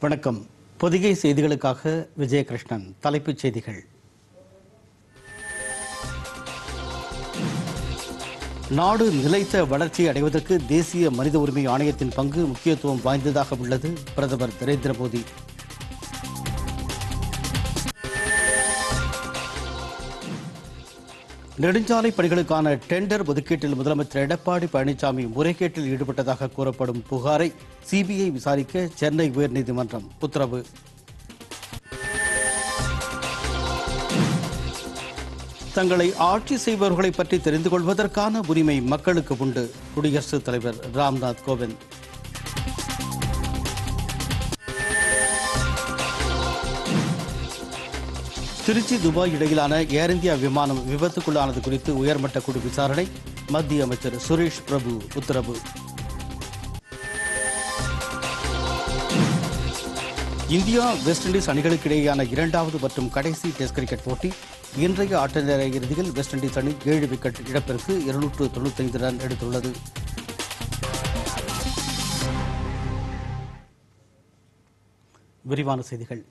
வணக்கம். பொதிகை செய்திகளுக்காக விஜயகிருஷ்ணன். தலைப்புச் செய்திகள். நாடு நிலைத்த வளர்ச்சியை அடைவதற்கு தேசிய மனித உரிமை ஆணையத்தின் பங்கு முக்கியத்துவம் வாய்ந்ததாக உள்ளது பிரதமர் நரேந்திர மோடி. நெடுஞ்சாலை பணிகளுக்கான டெண்டர் ஒதுக்கீட்டில் முதலமைச்சர் எடப்பாடி பழனிசாமி முறைகேட்டில் ஈடுபட்டதாக கூறப்படும் புகாரை சிபிஐ விசாரிக்க சென்னை உயர்நீதிமன்றம் உத்தரவு. தங்களை ஆட்சி செய்பவர்களை பற்றி தெரிந்து கொள்வதற்கான உரிமை மக்களுக்கு உண்டு. குடியரசுத் தலைவர் ராம்நாத் கோவிந்த். திருச்சி துபாய் இடையிலான ஏர் இந்தியா விமானம் விபத்துக்குள்ளானது குறித்து உயர்மட்ட குழு விசாரணை. மத்திய அமைச்சர் சுரேஷ் பிரபு உத்தரவு. இந்தியா வெஸ்ட் இண்டீஸ் அணிகளுக்கு இடையேயான இரண்டாவது மற்றும் கடைசி டெஸ்ட் கிரிக்கெட் போட்டி இன்றைய ஆட்ட நேர இறுதியில் வெஸ்ட் இண்டீஸ் அணி 7 விக்கெட் இழப்பிற்கு 295 ரன் எடுத்துள்ளது. விரிவான செய்திகள்.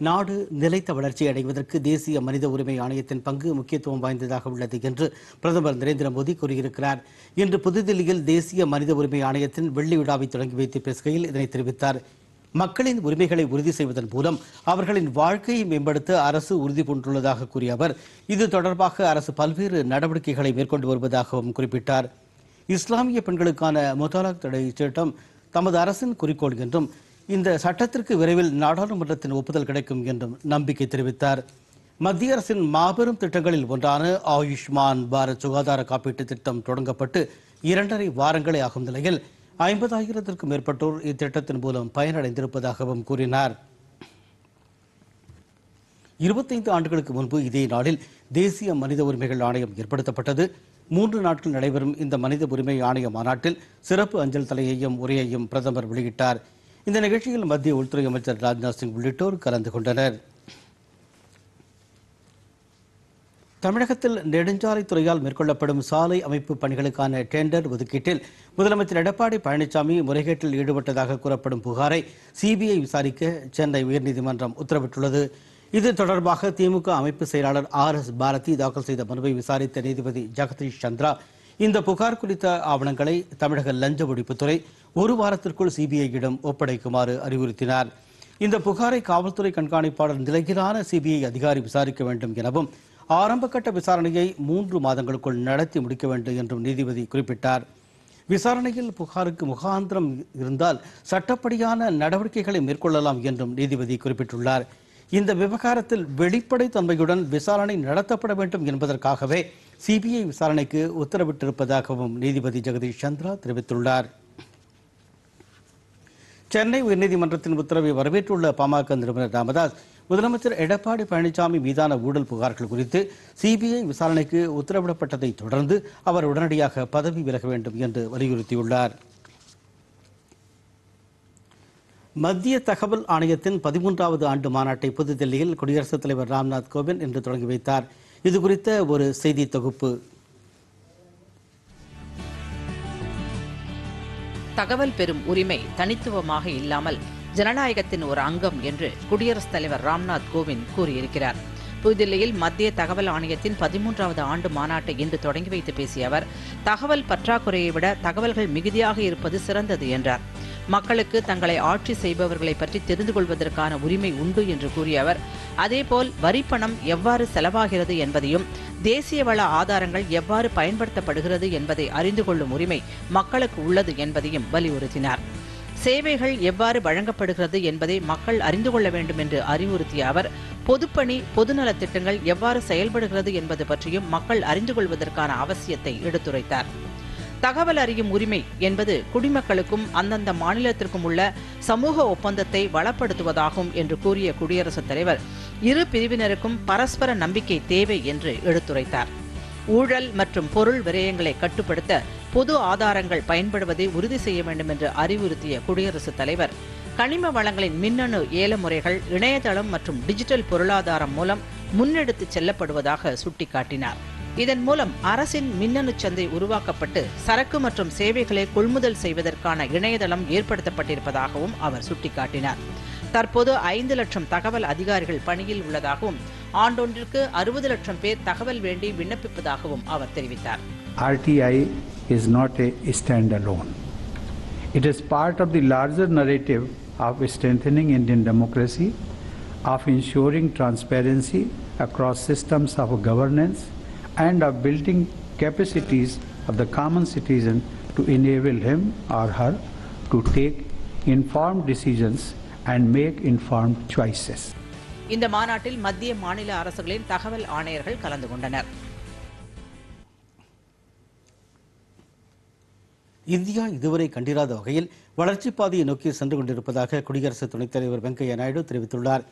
நாடு நிலைத்த வளர்ச்சியை அடைவதற்கு தேசிய மனித உரிமை ஆணையத்தின் பங்கு முக்கியத்துவம் வாய்ந்ததாக உள்ளது என்று பிரதமர் நரேந்திர மோடி கூறியிருக்கிறார். இன்று புதுதில்லியில் தேசிய மனித உரிமை ஆணையத்தின் வெள்ளி விழாவை தொடங்கி வைத்து பேசுகையில் இதனை தெரிவித்தார். மக்களின் உரிமைகளை உறுதி செய்வதன் மூலம் அவர்களின் வாழ்க்கையை மேம்படுத்த அரசு உறுதி பூண்டுள்ளதாக கூறிய அவர், இது தொடர்பாக அரசு பல்வேறு நடவடிக்கைகளை மேற்கொண்டு வருவதாகவும் குறிப்பிட்டார். இஸ்லாமிய பெண்களுக்கான முத்தலாக் தடை சட்டம் தமது அரசின் குறிக்கோள் என்றும் இந்த சட்டத்திற்கு விரைவில் நாடாளுமன்றத்தின் ஒப்புதல் கிடைக்கும் என்றும் நம்பிக்கை தெரிவித்தார். மத்திய அரசின் மாபெரும் திட்டங்களில் ஒன்றான ஆயுஷ்மான் பாரத் சுகாதார காப்பீட்டு திட்டம் தொடங்கப்பட்டு 2.5 வாரங்களே ஆகும் நிலையில் 50,000த்திற்கும் மேற்பட்டோர் இத்திட்டத்தின் மூலம் பயனடைந்திருப்பதாகவும் கூறினார். 25 ஆண்டுகளுக்கு முன்பு இதே நாளில் தேசிய மனித உரிமைகள் ஆணையம் ஏற்படுத்தப்பட்டது. 3 நாட்கள் நடைபெறும் இந்த மனித உரிமை ஆணைய மாநாட்டில் சிறப்பு அஞ்சல் தலையையும் உரையையும் பிரதமர் வெளியிட்டார். இந்த நிகழ்ச்சியில் மத்திய உள்துறை அமைச்சர் ராஜ்நாத் சிங் உள்ளிட்டோர் கலந்து கொண்டனர். தமிழகத்தில் நெடுஞ்சாலைத்துறையால் மேற்கொள்ளப்படும் சாலை அமைப்பு பணிகளுக்கான டெண்டர் ஒதுக்கீட்டில் முதலமைச்சர் எடப்பாடி பழனிசாமி முறைகேட்டில் ஈடுபட்டதாக கூறப்படும் புகாரை சிபிஐ விசாரிக்க சென்னை உயர்நீதிமன்றம் உத்தரவிட்டுள்ளது. இது தொடர்பாக திமுக அமைப்பு செயலாளர் RS பாரதி தாக்கல் செய்த மனுவை விசாரித்த நீதிபதி ஜெகதீஷ் சந்திரா இந்த புகார் குறித்த ஆவணங்களை தமிழக லஞ்ச ஒழிப்புத்துறை 1 வாரத்திற்குள் சிபிஐயிடம் ஒப்படைக்குமாறு அறிவுறுத்தினார். இந்த புகாரை காவல்துறை கண்காணிப்பாளர் நிலையிலான சிபிஐ அதிகாரி விசாரிக்க வேண்டும் எனவும் ஆரம்பகட்ட விசாரணையை 3 மாதங்களுக்குள் நடத்தி முடிக்க வேண்டும் என்றும் நீதிபதி குறிப்பிட்டார். விசாரணையில் புகாருக்கு முகாந்திரம் இருந்தால் சட்டப்படியான நடவடிக்கைகளை மேற்கொள்ளலாம் என்றும் நீதிபதி குறிப்பிட்டுள்ளார். இந்த விவகாரத்தில் வெளிப்படை தன்மையுடன் விசாரணை நடத்தப்பட வேண்டும் என்பதற்காகவே சிபிஐ விசாரணைக்கு உத்தரவிட்டிருப்பதாகவும் நீதிபதி ஜெகதீஷ் சந்திரா தெரிவித்துள்ளார். சென்னை உயர்நீதிமன்றத்தின் உத்தரவை வரவேற்றுள்ள பாமக நிறுவனர் ராமதாஸ், முதலமைச்சர் எடப்பாடி பழனிசாமி மீதான ஊழல் புகார்கள் குறித்து சிபிஐ விசாரணைக்கு உத்தரவிடப்பட்டதை தொடர்ந்து அவர் உடனடியாக பதவி விலக வேண்டும் என்று வலியுறுத்தியுள்ளார். மத்திய தகவல் ஆணையத்தின் 13வது ஆண்டு மாநாட்டை புதுதில்லியில் குடியரசுத் தலைவர் ராம்நாத் கோவிந்த் இன்று தொடங்கி வைத்தார். இது குறித்த ஒரு செய்தி தொகுப்பு. தகவல் பெறும் உரிமை தனித்துவமாக இல்லாமல் ஜனநாயகத்தின் ஒரு அங்கம் என்று குடியரசுத் தலைவர் ராம்நாத் கோவிந்த் கூறியிருக்கிறார். புதுதில்லியில் மத்திய தகவல் ஆணையத்தின் 13வது ஆண்டு மாநாட்டை இன்று தொடங்கி வைத்து பேசிய அவர், தகவல் பற்றாக்குறையை விட தகவல்கள் மிகுதியாக இருப்பது சிறந்தது என்றார். மக்களுக்கு தங்களை ஆட்சி செய்பவர்களை பற்றி தெரிந்து கொள்வதற்கான உரிமை உண்டு என்று கூறிய அவர், அதேபோல் வரிப்பணம் எவ்வாறு செலவாகிறது என்பதையும் தேசிய வள ஆதாரங்கள் எவ்வாறு பயன்படுத்தப்படுகிறது என்பதை அறிந்து கொள்ளும் உரிமை மக்களுக்கு உள்ளது என்பதையும் வலியுறுத்தினார். சேவைகள் எவ்வாறு வழங்கப்படுகிறது என்பதை மக்கள் அறிந்து கொள்ள வேண்டும் என்று அறிவுறுத்திய அவர், பொதுப்பணி பொதுநலத் திட்டங்கள் எவ்வாறு செயல்படுகிறது என்பது பற்றியும் மக்கள் அறிந்து கொள்வதற்கான அவசியத்தை எடுத்துரைத்தார். தகவல் அறியும் உரிமை என்பது குடிமக்களுக்கும் அந்தந்த மாநிலத்திற்கும் உள்ள சமூக ஒப்பந்தத்தை வளப்படுத்துவதாகும் என்று கூறிய குடியரசுத் தலைவர், இரு பிரிவினருக்கும் பரஸ்பர நம்பிக்கை தேவை என்று எடுத்துரைத்தார். ஊழல் மற்றும் பொருள் விரயங்களை கட்டுப்படுத்த பொது ஆதாரங்கள் பயன்படுவதை உறுதி செய்ய வேண்டும் என்று அறிவுறுத்திய குடியரசுத் தலைவர், கனிம வளங்களின் மின்னணு ஏல முறைகள் இணையதளம் மற்றும் டிஜிட்டல் பொருளாதாரம் மூலம் முன்னெடுத்துச் செல்லப்படுவதாக சுட்டிக்காட்டினார். இதன் மூலம் அரசின் மின்னணு சந்தை உருவாக்கப்பட்டு சரக்கு மற்றும் சேவைகளை கொள்முதல் செய்வதற்கான இணையதளம் ஏற்படுத்தப்பட்டிருப்பதாகவும் அவர் சுட்டிக்காட்டினார். தற்போது 5 லட்சம் தகவல் அதிகாரிகள் பணியில் உள்ளதாகவும் ஆண்டொன்றிற்கு 60 லட்சம் பேர் தகவல் வேண்டி விண்ணப்பிப்பதாகவும் அவர் தெரிவித்தார். RTI is not a standalone. It is part of the larger narrative of strengthening Indian democracy, of ensuring transparency across systems of governance, and of building capacities of the common citizen to enable him or her to take informed decisions and make informed choices. இந்த மாநாட்டில் மத்திய மாநில அரசுகளின் தகவல் ஆணையர்கள் கலந்து கொண்டனர். India இதுவரை கண்டிராத வகையில் வளர்ச்சிப் பாதையை நோக்கி சென்று கொண்டிருப்பதாக குடியரசு துணைத் தலைவர் வெங்கையா நாயுடு தெரிவித்துள்ளார்.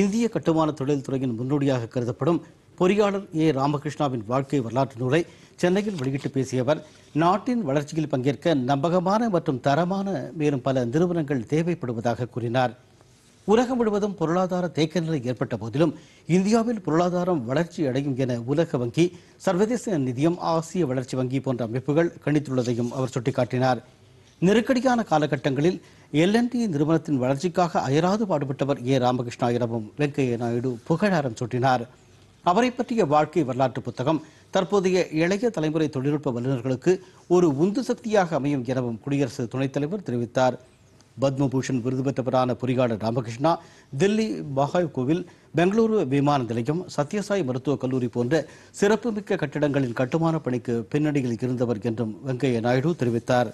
இந்திய கட்டுமான தொழில்துறையின் முன்னோடியாக கருதப்படும் பொறியாளர் ராமகிருஷ்ணாவின் வாழ்க்கை வரலாற்று நூலை சென்னையில் வெளியிட்டு பேசிய அவர், நாட்டின் வளர்ச்சியில் பங்கேற்க நம்பகமான மற்றும் தரமான மேலும் பல நிறுவனங்கள் தேவைப்படுவதாக கூறினார். உலகம் முழுவதும் பொருளாதார தேக்க நிலை ஏற்பட்ட போதிலும் இந்தியாவில் பொருளாதாரம் வளர்ச்சி அடையும் என உலக வங்கி, சர்வதேச நிதியம், ஆசிய வளர்ச்சி வங்கி போன்ற அமைப்புகள் கணித்துள்ளதையும் அவர் சுட்டிக்காட்டினார். நெருக்கடியான காலகட்டங்களில் L&T நிறுவனத்தின் வளர்ச்சிக்காக அயராது பாடுபட்டவர் ராமகிருஷ்ணா எனவும் வெங்கையா நாயுடு புகழாரம் சூட்டினார். அவரை பற்றிய வாழ்க்கை வரலாற்று புத்தகம் தற்போதைய இளைய தலைமுறை தொழில்நுட்ப வல்லுநர்களுக்கு ஒரு உந்து சக்தியாக அமையும் எனவும் குடியரசு துணைத் தலைவர் தெரிவித்தார். பத்மபூஷன் விருது பெற்றவரான பொறியாளர் ராமகிருஷ்ணா தில்லி மகாய் கோவில், பெங்களூரு விமான நிலையம், சத்யசாய் மருத்துவக் கல்லூரி போன்ற சிறப்புமிக்க கட்டிடங்களின் கட்டுமான பணிக்கு பின்னணியில் இருந்தவர் என்றும் வெங்கையா நாயுடு தெரிவித்தார்.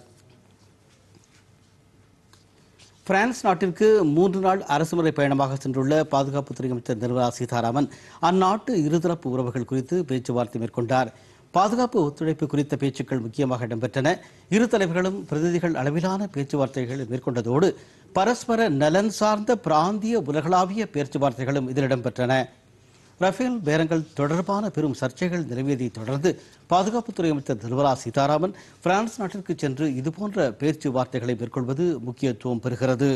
பிரான்ஸ் நாட்டிற்கு 3 நாள் அரசுமுறை பயணமாக சென்றுள்ள பாதுகாப்புத்துறை அமைச்சர் நிர்மலா சீதாராமன் அந்நாட்டு இருதரப்பு உறவுகள் குறித்து பேச்சுவார்த்தை மேற்கொண்டார். பாதுகாப்பு ஒத்துழைப்பு குறித்த பேச்சுக்கள் முக்கியமாக இடம்பெற்றன. இரு தலைவர்களும் பிரதிநிதிகள் அளவிலான பேச்சுவார்த்தைகள் மேற்கொண்டதோடு பரஸ்பர நலன் சார்ந்த பிராந்திய உலகளாவிய பேச்சுவார்த்தைகளும் இதில் இடம்பெற்றன. ரஃபேல் பேரங்கள் தொடர்பான பெரும் சர்ச்சைகள் நிலவியதை தொடர்ந்து பாதுகாப்புத்துறை அமைச்சர் நிர்மலா சீதாராமன் பிரான்ஸ் நாட்டிற்கு சென்று இதுபோன்ற பேச்சுவார்த்தைகளை மேற்கொள்வது முக்கியத்துவம் பெறுகிறது.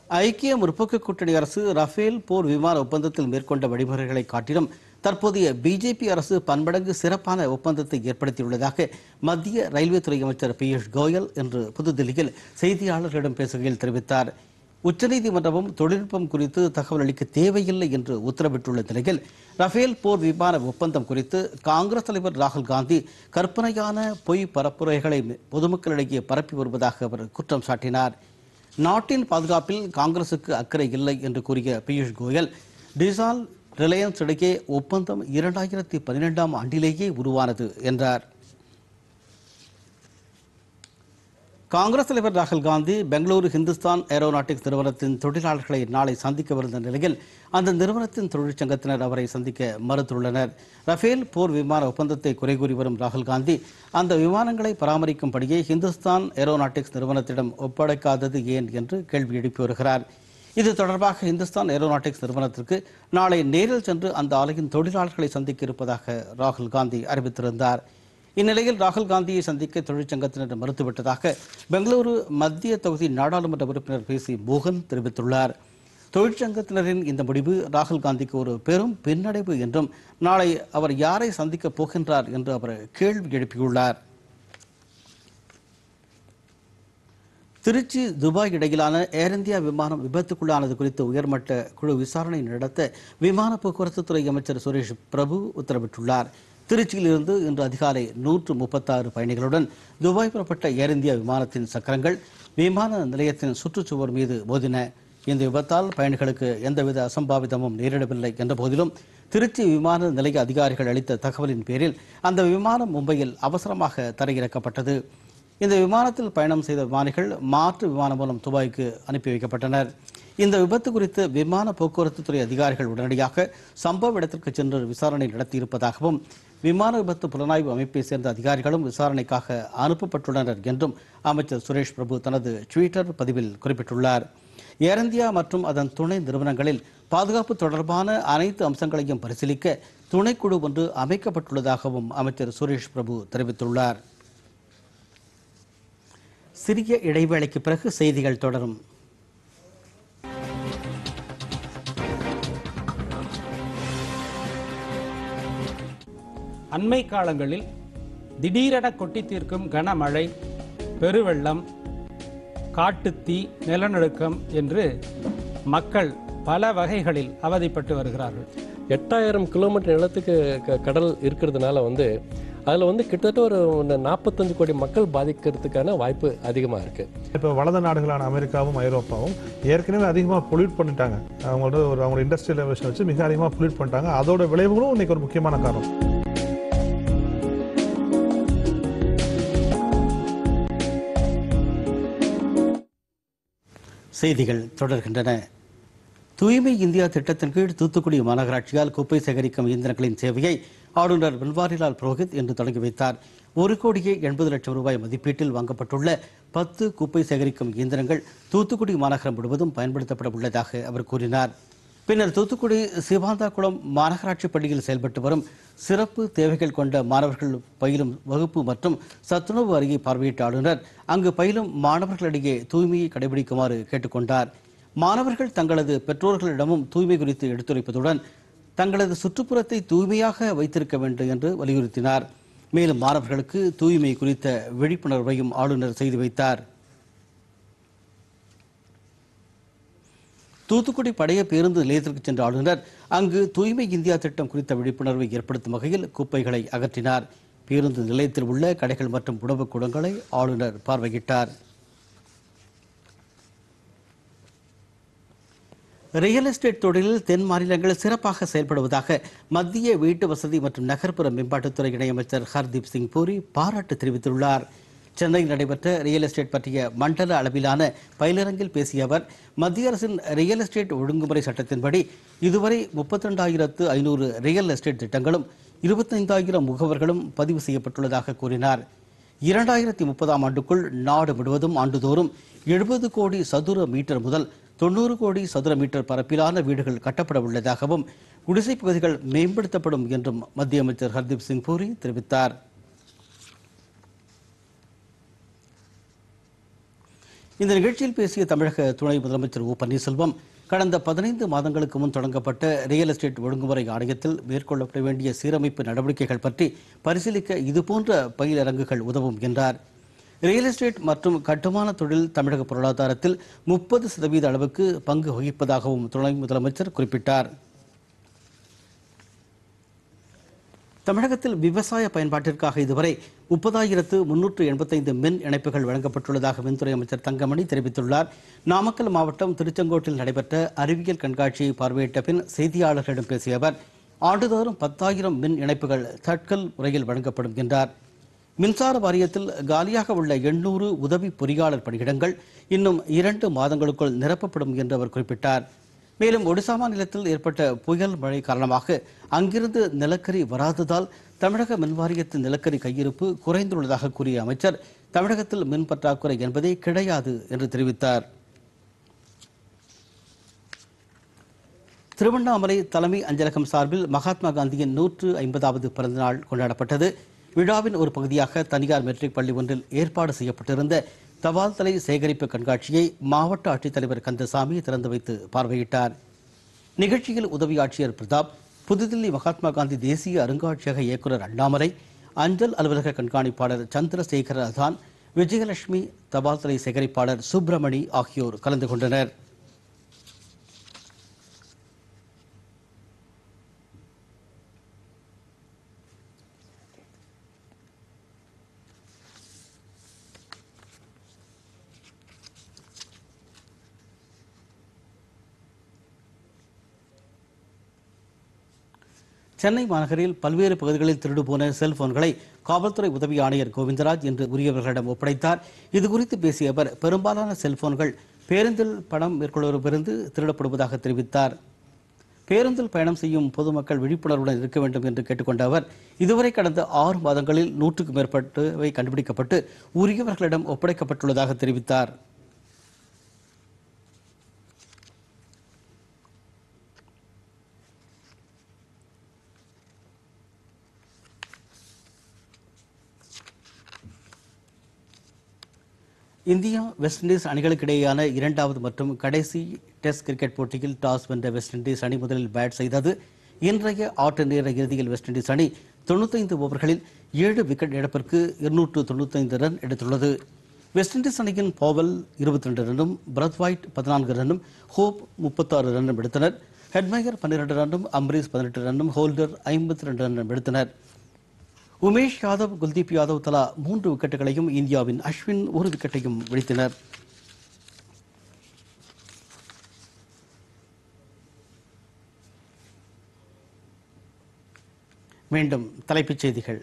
ஐக்கிய முற்போக்கு கூட்டணி அரசு ரஃபேல் போர் விமான ஒப்பந்தத்தில் மேற்கொண்ட வழிமுறைகளை காட்டிலும் தற்போதைய பிஜேபி அரசு பன்மடங்கு சிறப்பான ஒப்பந்தத்தை ஏற்படுத்தியுள்ளதாக மத்திய ரயில்வே துறை அமைச்சர் பியூஷ் கோயல் இன்று புதுதில்லியில் செய்தியாளர்களிடம் பேசுகையில் தெரிவித்தார். உச்சநீதிமன்றமும் தொழில்நுட்பம் குறித்து தகவல் அளிக்க தேவையில்லை என்று உத்தரவிட்டுள்ள நிலையில் ரஃபேல் போர் விமான ஒப்பந்தம் குறித்து காங்கிரஸ் தலைவர் ராகுல் காந்தி கற்பனையான பொய் பரப்புரைகளை பொதுமக்களிடையே பரப்பி வருவதாக அவர் குற்றம் சாட்டினார். நாட்டின் பாதுகாப்பில் காங்கிரசுக்கு அக்கறை இல்லை என்று கூறிய பியூஷ் கோயல், டிசால் ரிலையன்ஸ் இடையே ஒப்பந்தம் 2012ஆம் ஆண்டிலேயே உருவானது என்றார். காங்கிரஸ் தலைவர் ராகுல் காந்தி பெங்களூரு ஹிந்துஸ்தான் ஏரோநாட்டிக்ஸ் நிறுவனத்தின் தொழிலாளர்களை நாளை சந்திக்கவிருந்த நிலையில் அந்த நிறுவனத்தின் தொழிற்சங்கத்தினர் அவரை சந்திக்க மறுத்துள்ளனர். ரஃபேல் போர் விமான ஒப்பந்தத்தை குறை கூறி வரும் ராகுல் காந்தி அந்த விமானங்களை பராமரிக்கும்படியே ஹிந்துஸ்தான் ஏரோநாட்டிக்ஸ் நிறுவனத்திடம் ஒப்படைக்காதது ஏன் என்று கேள்வி எழுப்பி வருகிறார். இது தொடர்பாக ஹிந்துஸ்தான் ஏரோநாட்டிக்ஸ் நிறுவனத்திற்கு நாளை நேரில் சென்று அந்த ஆலையின் தொழிலாளர்களை சந்திக்க இருப்பதாக ராகுல் காந்தி அறிவித்திருந்தார். இந்நிலையில் ராகுல் காந்தியை சந்திக்க தொழிற்சங்கத்தினர் மறுத்துவிட்டதாக பெங்களூரு மத்திய தொகுதி நாடாளுமன்ற உறுப்பினர் பேசி மோகன் தெரிவித்துள்ளார். தொழிற்சங்கத்தினரின் இந்த முடிவு ராகுல் காந்திக்கு ஒரு பெரும் பின்னடைவு என்றும் நாளை அவர் யாரை சந்திக்கப் போகின்றார் என்று அவர் கேள்வி எழுப்பியுள்ளார். திருச்சி துபாய் இடையிலான ஏர் இந்தியா விமானம் விபத்துக்குள்ளானது குறித்து உயர்மட்ட குழு விசாரணை நடத்த விமான போக்குவரத்து துறை அமைச்சர் சுரேஷ் பிரபு உத்தரவிட்டுள்ளார். திருச்சியிலிருந்து இன்று அதிகாலை 136 பயணிகளுடன் துபாய் புறப்பட்ட ஏர் இந்தியா விமானத்தின் சக்கரங்கள் விமான நிலையத்தின் சுற்றுச்சுவர் மீது மோதின. இந்த விபத்தால் பயணிகளுக்கு எந்தவித அசம்பாவிதமும் நேரிடவில்லை என்ற போதிலும் திருச்சி விமான நிலைய அதிகாரிகள் அளித்த தகவலின் பேரில் அந்த விமானம் மும்பையில் அவசரமாக தரையிறக்கப்பட்டது. இந்த விமானத்தில் பயணம் செய்த விமானிகள் மாற்று விமானம் மூலம் துபாய்க்கு அனுப்பி வைக்கப்பட்டனர். இந்த விபத்து குறித்து விமான போக்குவரத்து துறை அதிகாரிகள் உடனடியாக சம்பவ இடத்திற்கு சென்று விசாரணை நடத்தியிருப்பதாகவும் விமான விபத்து புலனாய்வு அமைப்பை சேர்ந்த அதிகாரிகளும் விசாரணைக்காக அனுப்பப்பட்டுள்ளனர் என்றும் அமைச்சர் சுரேஷ் பிரபு தனது ட்விட்டர் பதிவில் குறிப்பிட்டுள்ளார். ஏர் இந்தியா மற்றும் அதன் துணை நிறுவனங்களில் பாதுகாப்பு தொடர்பான அனைத்து அம்சங்களையும் பரிசீலிக்க துணைக்குழு ஒன்று அமைக்கப்பட்டுள்ளதாகவும் அமைச்சர் சுரேஷ் பிரபு தெரிவித்துள்ளார். சிறிய இடைவேளைக்கு பிறகு செய்திகள் தொடரும். அண்மை காலங்களில் திடீரென கொட்டி தீர்க்கும் கனமழை, பெருவெள்ளம், காட்டுத்தீ, நிலநடுக்கம் என்று மக்கள் பல வகைகளில் அவதிப்பட்டு வருகிறார்கள். 8000 கிலோமீட்டர் நிலத்துக்கு கடல் இருக்கிறதுனால அதில் கிட்டத்தட்ட ஒரு 45 கோடி மக்கள் பாதிக்கிறதுக்கான வாய்ப்பு அதிகமாக இருக்குது. இப்போ வளர்ந்த நாடுகளான அமெரிக்காவும் ஐரோப்பாவும் ஏற்கனவே அதிகமாக பொல்யூட் பண்ணிட்டாங்க. அவங்களோட இண்டஸ்ட்ரியல் ரெவல்யூஷன் வச்சு மிக அதிகமாக பொல்யூட் பண்ணிட்டாங்க. அதோட விளைவுகளும் இன்னைக்கு ஒரு முக்கியமான காரணம். செய்திகள் தொடர்கின்றன. தூய்மை இந்தியா திட்டத்தின் கீழ் தூத்துக்குடி மாநகராட்சியால் குப்பை சேகரிக்கும் இயந்திரங்களின் சேவையை ஆளுநர் பன்வாரிலால் புரோஹித் இன்று தொடங்கி வைத்தார். 1,80,00,000 ரூபாய் மதிப்பீட்டில் வாங்கப்பட்டுள்ள 10 குப்பை சேகரிக்கும் இயந்திரங்கள் தூத்துக்குடி மாநகரம் முழுவதும் பயன்படுத்தப்பட உள்ளதாக அவர் கூறினார். பின்னர் தூத்துக்குடி சிவாந்தாக்குளம் மாநகராட்சி பள்ளியில் செயல்பட்டு வரும் சிறப்பு தேவைகள் கொண்ட மாணவர்கள் பயிலும் வகுப்பு மற்றும் சத்துணவு அறையை பார்வையிட்ட ஆளுநர் அங்கு பயிலும் மாணவர்களிடையே தூய்மையை கடைபிடிக்குமாறு கேட்டுக்கொண்டார். மாணவர்கள் தங்களது பெற்றோர்களிடமும் தூய்மை குறித்து எடுத்துரைப்பதுடன் தங்களது சுற்றுப்புறத்தை தூய்மையாக வைத்திருக்க வேண்டும் என்று வலியுறுத்தினார். மேலும் மாணவர்களுக்கு தூய்மை குறித்த விழிப்புணர்வையும் ஆளுநர் செய்து வைத்தார். தூத்துக்குடி பழைய பேருந்து நிலையத்திற்கு சென்ற ஆளுநர் அங்கு தூய்மை இந்தியா திட்டம் குறித்த விழிப்புணர்வை ஏற்படுத்தும் வகையில் குப்பைகளை அகற்றினார். பேருந்து நிலையத்தில் உள்ள கடைகள் மற்றும் உணவுக் கூடங்களை ஆளுநர் பார்வையிட்டார். ரியல் எஸ்டேட் தொழிலில் தென் மாநிலங்கள் சிறப்பாக செயல்படுவதாக மத்திய வீட்டு வசதி மற்றும் நகர்ப்புற மேம்பாட்டுத்துறை இணையமைச்சர் ஹர்தீப் சிங் பூரி பாராட்டு தெரிவித்துள்ளார். சென்னையில் நடைபெற்ற ரியல் எஸ்டேட் பற்றிய மண்டல அளவிலான பயிலரங்கில் பேசிய அவர் மத்திய அரசின் ரியல் எஸ்டேட் ஒழுங்குமுறை சட்டத்தின்படி இதுவரை 32,500 ரியல் எஸ்டேட் திட்டங்களும் 25,000 முகவர்களும் பதிவு செய்யப்பட்டுள்ளதாக கூறினார். 2030ஆம் ஆண்டுக்குள் நாடு முழுவதும் ஆண்டுதோறும் 70 கோடி சதுர மீட்டர் முதல் 90 கோடி சதுர மீட்டர் பரப்பிலான வீடுகள் கட்டப்பட உள்ளதாகவும் குடிசை பகுதிகள் மேம்படுத்தப்படும் என்றும் மத்திய அமைச்சர் ஹர்தீப் சிங் பூரி தெரிவித்தார். இந்த நிகழ்ச்சியில் பேசிய தமிழக துணை முதலமைச்சர் ஓ பன்னீர்செல்வம் கடந்த 15 மாதங்களுக்கு முன் தொடங்கப்பட்ட ரியல் எஸ்டேட் ஒழுங்குமுறை ஆணையத்தில் மேற்கொள்ளப்பட வேண்டிய சீரமைப்பு நடவடிக்கைகள் பற்றி பரிசீலிக்க இதுபோன்ற பயிலரங்குகள் உதவும் என்றார். ரியல் எஸ்டேட் மற்றும் கட்டுமான தொழில் தமிழக பொருளாதாரத்தில் 30% அளவுக்கு பங்கு வகிப்பதாகவும் துணை முதலமைச்சர் குறிப்பிட்டார். தமிழகத்தில் விவசாய பயன்பாட்டிற்காக இதுவரை 30,385 மின் இணைப்புகள் வழங்கப்பட்டுள்ளதாக மின்துறை அமைச்சர் தங்கமணி தெரிவித்துள்ளார். நாமக்கல் மாவட்டம் திருச்செங்கோட்டில் நடைபெற்ற அறிவியல் கண்காட்சியை பார்வையிட்ட பின் செய்தியாளர்களிடம் பேசிய அவர் ஆண்டுதோறும் 10,000 மின் இணைப்புகள் தட்கல் முறையில் வழங்கப்படும் என்றார். மின்சார வாரியத்தில் காலியாக உள்ள 800 உதவி பொறியாளர் பணியிடங்கள் இன்னும் 2 மாதங்களுக்குள் நிரப்பப்படும் என்று அவர் குறிப்பிட்டார். மேலும் ஒடிசா மாநிலத்தில் ஏற்பட்ட புயல் மழை காரணமாக அங்கிருந்து நிலக்கரி வராததால் தமிழக மின்வாரியத்தின் நிலக்கரி கையிருப்பு குறைந்துள்ளதாக கூறிய அமைச்சர் தமிழகத்தில் மின் பற்றாக்குறை என்பதே கிடையாது என்று தெரிவித்தார். திருவண்ணாமலை தலைமை அஞ்சலகம் சார்பில் மகாத்மா காந்தியின் 150வது பிறந்தநாள் கொண்டாடப்பட்டது. விழாவின் ஒரு பகுதியாக தனியார் மெட்ரிக் பள்ளி ஒன்றில் ஏற்பாடு செய்யப்பட்டிருந்த தபால் தலை சேகரிப்பு கண்காட்சியை மாவட்ட ஆட்சித்தலைவர் கந்தசாமி திறந்து வைத்து பார்வையிட்டார். நிகழ்ச்சியில் உதவி ஆட்சியர் பிரதாப், புதுதில்லி மகாத்மா காந்தி தேசிய அருங்காட்சியக இயக்குநர் அண்ணாமலை, அஞ்சல் அலுவலக கண்காணிப்பாளர் சந்திரசேகர அதான், விஜயலட்சுமி, தபால் தலை சேகரிப்பாளர் சுப்பிரமணி ஆகியோர் கலந்து கொண்டனர். சென்னை மாநகரில் பல்வேறு பகுதிகளில் திருடு போன செல்போன்களை காவல்துறை உதவி ஆணையர் கோவிந்தராஜ் இன்று உரியவர்களிடம் ஒப்படைத்தார். இதுகுறித்து பேசிய அவர் பெரும்பாலான செல்போன்கள் பேருந்தில் பணம் மேற்கொள்வோரிடமிருந்து திருடப்படுவதாக தெரிவித்தார். பேருந்தில் பயணம் செய்யும் பொதுமக்கள் விழிப்புணர்வுடன் இருக்க வேண்டும் என்று கேட்டுக்கொண்ட அவர் இதுவரை கடந்த 6 மாதங்களில் 100க்கும் மேற்பட்டவை கண்டுபிடிக்கப்பட்டு உரியவர்களிடம் ஒப்படைக்கப்பட்டுள்ளதாக தெரிவித்தார். இந்தியா வெஸ்ட் இண்டீஸ் அணிகளுக்கிடையேயான 2வது மற்றும் கடைசி டெஸ்ட் கிரிக்கெட் போட்டியில் டாஸ் வென்ற வெஸ்ட் இண்டீஸ் அணி முதலில் பேட் செய்தது. இன்றைய ஆட்ட நேர இறுதியில் வெஸ்ட் இண்டீஸ் அணி 95 ஓவர்களில் 7 விக்கெட் இழப்பிற்கு 295 ரன் எடுத்துள்ளது. வெஸ்ட் இண்டீஸ் அணியின் போவல் 22 ரன்னும், பிரத்வைட் 14 ரன்னும், ஹோப் 36 ரன்னும் எடுத்தனர். ஹெட்மயர் 12 ரன்னும், அம்பரீஸ் 18 ரன்னும், ஹோல்டர் 52 ரன்னும் எடுத்தனர். உமேஷ் யாதவ், குல்தீப் யாதவ் தலா 3 விக்கெட்டுகளையும், இந்தியாவின் அஸ்வின் 1 விக்கெட்டையும் வீழ்த்தினர். மீண்டும் தலைப்புச் செய்திகள்.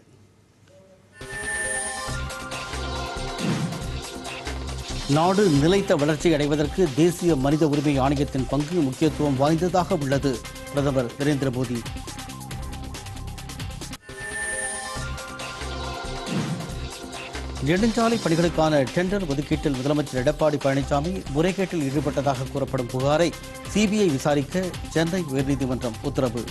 நாடு நிலைத்த வளர்ச்சி அடைவதற்கு தேசிய மனித உரிமை ஆணையத்தின் பங்கு முக்கியத்துவம் வாய்ந்ததாக உள்ளது. பிரதமர் நரேந்திர மோடி. நெடுஞ்சாலை பணிகளுக்கான டெண்டர் ஒதுக்கீட்டில் முதலமைச்சர் எடப்பாடி பழனிசாமி முறைகேட்டில் ஈடுபட்டதாக கூறப்படும் புகாரை சிபிஐ விசாரிக்க சென்னை உயர்நீதிமன்றம் உத்தரவு.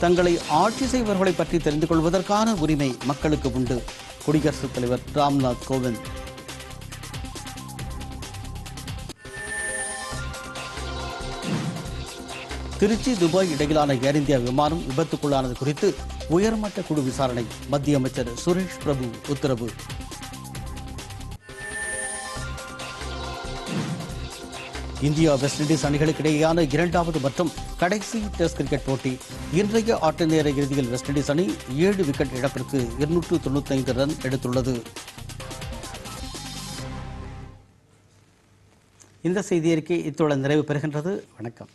தங்களை ஆட்சி செய்பவர்களை பற்றி தெரிந்து கொள்வதற்கான உரிமை மக்களுக்கு உண்டு. குடியரசுத் தலைவர் ராம்நாத் கோவிந்த். திருச்சி துபாய் இடையிலான ஏர் இந்தியா விமானம் விபத்துக்குள்ளானது குறித்து உயர்மட்ட குழு விசாரணை. மத்திய அமைச்சர் சுரேஷ் பிரபு உத்தரவு. இந்தியா வெஸ்ட் இண்டீஸ் அணிகளுக்கு இடையேயான 2வது மற்றும் கடைசி டெஸ்ட் கிரிக்கெட் போட்டி. இன்றைய ஆட்ட நேர இறுதியில் வெஸ்ட் இண்டீஸ் அணி 7 விக்கெட் இழப்பிற்கு 295 ரன் எடுத்துள்ளது. இந்த செய்தி அறிக்கை இத்துடன் நிறைவு பெறுகின்றது. வணக்கம்.